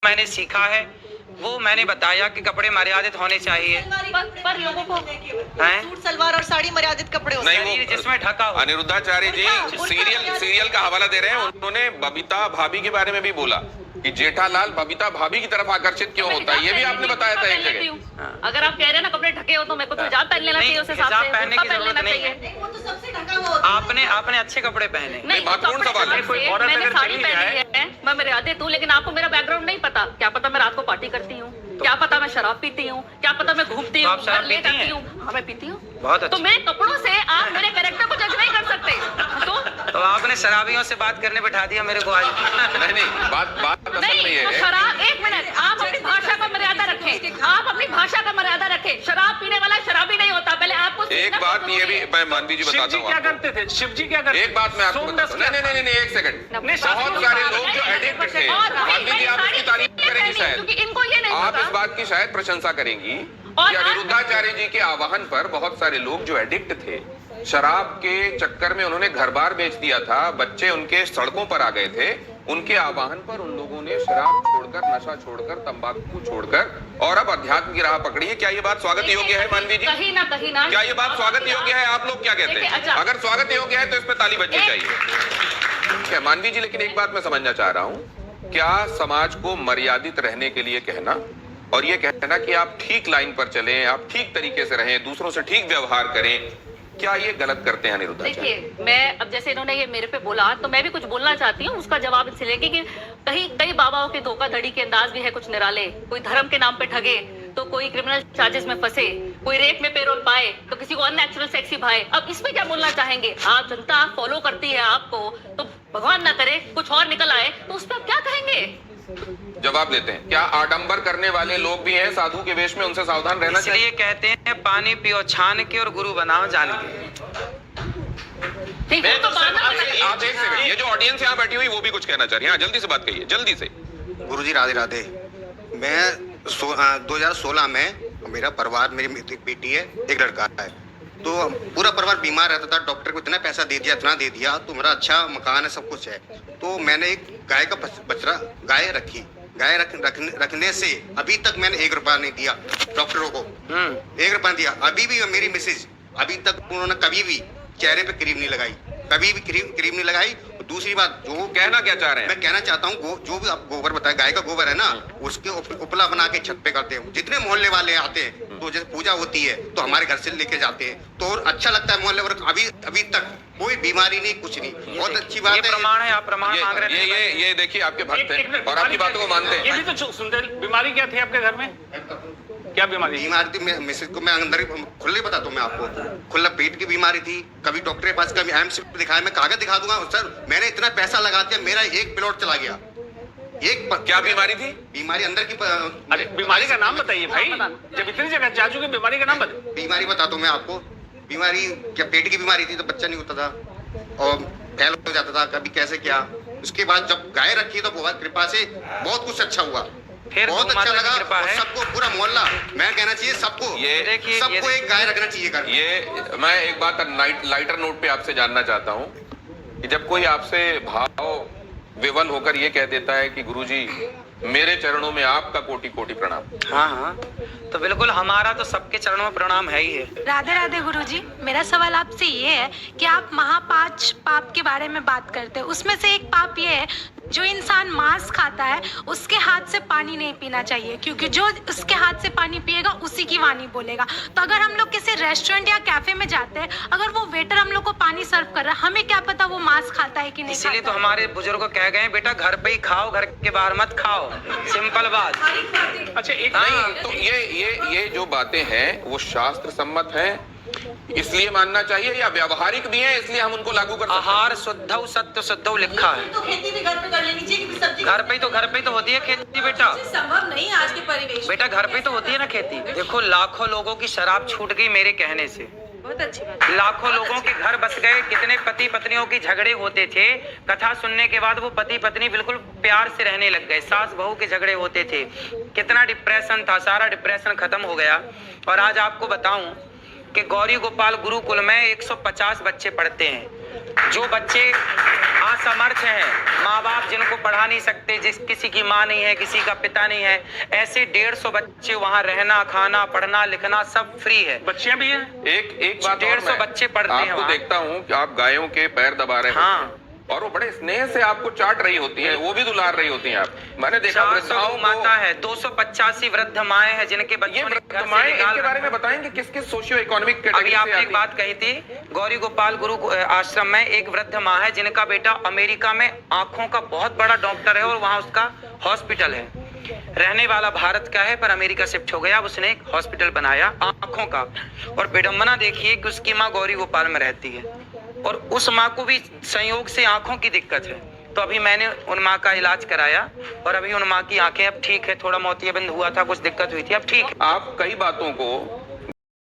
मैंने सीखा है वो मैंने बताया कि कपड़े मर्यादित होने चाहिए। पर लोगों को सूट सलवार और साड़ी मर्यादित कपड़े होते हैं। नहीं, वो जिसमें ढका हो। अनिरुद्धाचार्य जी सीरियल का हवाला दे रहे हैं। उन्होंने बबीता भाभी के बारे में भी बोला कि जेठालाल बबीता भाभी की तरफ आकर्षित क्यों होता है, ये भी आपने बताया था एक जगह। अगर आप कह रहे हैं ना कपड़े ढके हो तो मेरे को तो हिजाब पहन लेना चाहिए, उस हिसाब से पहनने की जरूरत नहीं। वो तो सबसे ढका हुआ होता है। आपने अच्छे कपड़े पहने। नहीं, महत्वपूर्ण सवाल है। मैंने साड़ी पहनी है, मैं मर्यादित हूँ, लेकिन आपको मेरा बैकग्राउंड नहीं पता। क्या पता मैं रात को पार्टी करती हूँ, क्या पता मैं शराब पीती हूँ, क्या पता मैं घूमती हूँ, लेट आती हूँ। हाँ, मैं पीती हूँ। बहुत अच्छा। तो मेरे कपड़ों से आप मेरे कैरेक्टर को जज नहीं कर सकते। तो आपने शराबियों से बात करने बिठा दिया मेरे को आज। नहीं, बात असल में ये है। शराब, एक मिनट, आप अपनी भाषा का मर्यादा रखें। आप अपनी भाषा का मर्यादा रखें। शराब पीने वाला शराबी नहीं होता। पहले आपको एक बात ये भी मैं मानवी जी बताता हूँ। क्या करते थे शिव जी, क्या करते थे? एक बात मैं आपको बताता हूँ। नहीं, एक सेकंड। बहुत सारे लोग जो एडिक्ट थे, मानवी जी आप इसकी तारीफ करेंगी शायद, इनको ये नहीं आप इस बात की शायद प्रशंसा करेंगी कि अनिरुद्धाचार्य जी के आह्वान पर बहुत सारे लोग जो एडिक्ट थे, शराब के चक्कर में उन्होंने घर बार बेच दिया था, बच्चे उनके सड़कों पर आ गए थे, उनके आह्वान पर उन लोगों ने शराब छोड़कर, नशा छोड़कर, तंबाकू छोड़कर और अब अध्यात्म की राह पकड़ी है। क्या ये बात स्वागत योग्य है मानवी जी? कहीं ना क्या ये बात स्वागत योग्य है? आप लोग क्या कहते हैं? अगर स्वागत योग्य है तो इस पर ताली बजनी चाहिए। क्या मानवी जी, लेकिन एक बात मैं समझना चाह रहा हूँ, क्या समाज को मर्यादित रहने के लिए कहना और ये कहना कि आप ठीक लाइन पर चलें, आप ठीक तरीके से रहें, दूसरों से ठीक व्यवहार करें, क्या ये गलत करते हैं अनिरुद्धाचार्य? देखिए, मैं अब जैसे इन्होंने ये मेरे पे बोला तो मैं भी कुछ बोलना चाहती हूँ। उसका जवाब इससे लेके कि कई बाबाओं के धोखाधड़ी के अंदाज भी है कुछ निराले। कोई धर्म के नाम पे ठगे तो कोई क्रिमिनल चार्जेस में फंसे, कोई रेप में पेरोल पाए तो किसी को अननेचुरल सेक्सी भाए। अब इसमें क्या बोलना चाहेंगे? आप जनता फॉलो करती है आपको, तो भगवान ना करे कुछ और निकल आए तो उस पर आप क्या कहेंगे? जवाब देते हैं। क्या आडंबर करने वाले लोग भी हैं साधु के वेश में, उनसे सावधान रहना चाहिए? इसलिए कहते हैं पानी पियो छान के और गुरु बनाओ जान के। ठीक है, तो आप एक सेकंड, ये जो ऑडियंस यहाँ बैठी हुई वो भी कुछ कहना चाह रही है। हाँ, जल्दी से बात कहिए, जल्दी से। गुरुजी राधे राधे। मैं 2016 में मेरा परिवार, मेरी एक बेटी है, एक लड़का है, तो पूरा परिवार बीमार रहता था। डॉक्टर को इतना पैसा दे दिया, इतना दे दिया, तो मेरा अच्छा मकान है, सब कुछ है। तो मैंने एक गाय का बछड़ा गाय रखी। गाय रखने से अभी तक मैंने 1 रुपया नहीं दिया डॉक्टरों को। 1 रुपया दिया। अभी भी मेरी मिसेज, अभी तक उन्होंने कभी भी चेहरे पे क्रीम नहीं लगाई, कभी भी क्रीम नहीं लगाई। दूसरी बात, जो कहना क्या चाह रहे हैं? मैं कहना चाहता हूँ, जो भी आप गोबर बताया, गाय का गोबर है ना, उसके उपला बना के छत पे करते हैं। जितने मोहल्ले वाले आते हैं तो जैसे पूजा होती है तो हमारे घर से लेके जाते हैं, तो अच्छा लगता है मोहल्ले वाले। अभी तक कोई बीमारी नहीं, कुछ नहीं। बहुत अच्छी बात है। प्रमाण है, आप प्रमाण मांग रहे हैं। ये देखिए आपके भक्त हैं और आपकी बातों को मानते हैं। ये भी तो सुनते। बीमारी क्या थी आपके घर में? क्या बीमारी थी? मिसेज को मैं अंदर खुले बताता हूँ मैं आपको, खुला पेट की बीमारी थी। कभी डॉक्टर के पास, कभी एम्स दिखाया, मैं कागज दिखा दूंगा सर, मैंने इतना पैसा लगा दिया, मेरा एक प्लॉट चला गया। क्या बीमारी थी? बीमारी अंदर की। अरे बीमारी का नाम बताइए भाई, जब इतनी जगह जा चुके, बीमारी का नाम बताइए। बीमारी बताता हूँ मैं आपको। बीमारी क्या, पेट की बीमारी थी, तो बच्चा नहीं होता था और फैल हो जाता था, कभी कैसे क्या। उसके बाद जब गाय रखी तो बहुत कृपा से बहुत कुछ अच्छा हुआ, बहुत अच्छा लगा। सबको, पूरा मोहल्ला, मैं कहना चाहिए सबको, सबको एक गाय रखना चाहिए घर में। ये मैं एक बात लाइटर नोट पे आपसे जानना चाहता हूँ कि जब कोई आपसे भाव विवल होकर ये कह देता है कि गुरुजी मेरे चरणों में आपका कोटि कोटि प्रणाम। हाँ, तो बिल्कुल हमारा तो सबके चरणों में प्रणाम है ही है। राधे राधे गुरुजी, मेरा सवाल आपसे ये है कि आप महापांच पाप के बारे में बात करते हैं, उसमें से एक पाप ये है, जो इंसान मांस खाता है उसके हाथ से पानी नहीं पीना चाहिए, क्योंकि जो उसके हाथ से पानी पिएगा उसी की वाणी बोलेगा। तो अगर हम लोग किसी रेस्टोरेंट या कैफे में जाते हैं, अगर वो वेटर हम लोग को पानी सर्व कर रहा है, हमें क्या पता वो मांस खाता है कि नहीं। इसीलिए तो हमारे बुजुर्ग कह गए बेटा घर पे ही खाओ, घर के बाहर मत खाओ। सिंपल बात। अच्छा, एक नहीं, तो ये जो बातें हैं वो शास्त्र सम्मत हैं, इसलिए मानना चाहिए, या व्यवहारिक भी है इसलिए हम उनको लागू कर सकते हैं? आहार शुद्धौ सत्य शुद्धौ लिखा है। तो खेती भी घर पे कर लेनी चाहिए, सब्जी घर पे ही तो होती है खेती बेटा। संभव नहीं आज के परिवेश। बेटा घर पे ही तो होती है ना खेती। देखो लाखों लोगों की शराब छूट गई मेरे कहने से। बहुत अच्छी बात। लाखों लोगों के घर बस गए। कितने पति पत्नियों के झगड़े होते थे, कथा सुनने के बाद वो पति पत्नी बिल्कुल प्यार से रहने लग गए। सास बहू के झगड़े होते थे, कितना डिप्रेशन था, सारा डिप्रेशन खत्म हो गया। और आज आपको बताऊं कि गौरी गोपाल गुरुकुल में 150 बच्चे पढ़ते हैं। जो बच्चे असमर्थ हैं, माँ बाप जिनको पढ़ा नहीं सकते, जिस किसी की माँ नहीं है, किसी का पिता नहीं है, ऐसे 150 बच्चे वहाँ रहना, खाना, पढ़ना, लिखना सब फ्री है। बच्चियां भी हैं। एक बात और 150 बच्चे पढ़ते हैं आपको वहाँ। देखता हूँ कि आप गायों के पैर दबा रहे हाँ। हैं और वो बड़े स्नेह से आपको चाट रही होती हैं, वो भी दुलार रही होती हैं आप। मैंने देखा 400 वृद्धाओं माता को, है, 285 वृद्ध माएं हैं जिनके ये बच्चों ने वृद्ध घर से माएं निकाल इनके बारे में बताएंगे किस किस सोशियो इकोनॉमिक अभी कैटेगरी से आपने आती एक बात कही थी, गौरी गोपाल गुरु आश्रम में एक वृद्ध माँ है जिनका बेटा अमेरिका में आंखों का बहुत बड़ा डॉक्टर है और वहाँ उसका हॉस्पिटल है। रहने वाला भारत का है पर अमेरिका शिफ्ट हो गया, अब उसने एक हॉस्पिटल बनाया आंखों का। और विडंबना देखिए कि उसकी माँ गौरी गोपाल में रहती है और उस माँ को भी संयोग से आंखों की दिक्कत है। तो अभी मैंने उन माँ का इलाज कराया और अभी उन माँ की आंखें अब ठीक है, थोड़ा मोतियाबिंद हुआ था, कुछ दिक्कत हुई थी, अब ठीक है। आप कई बातों को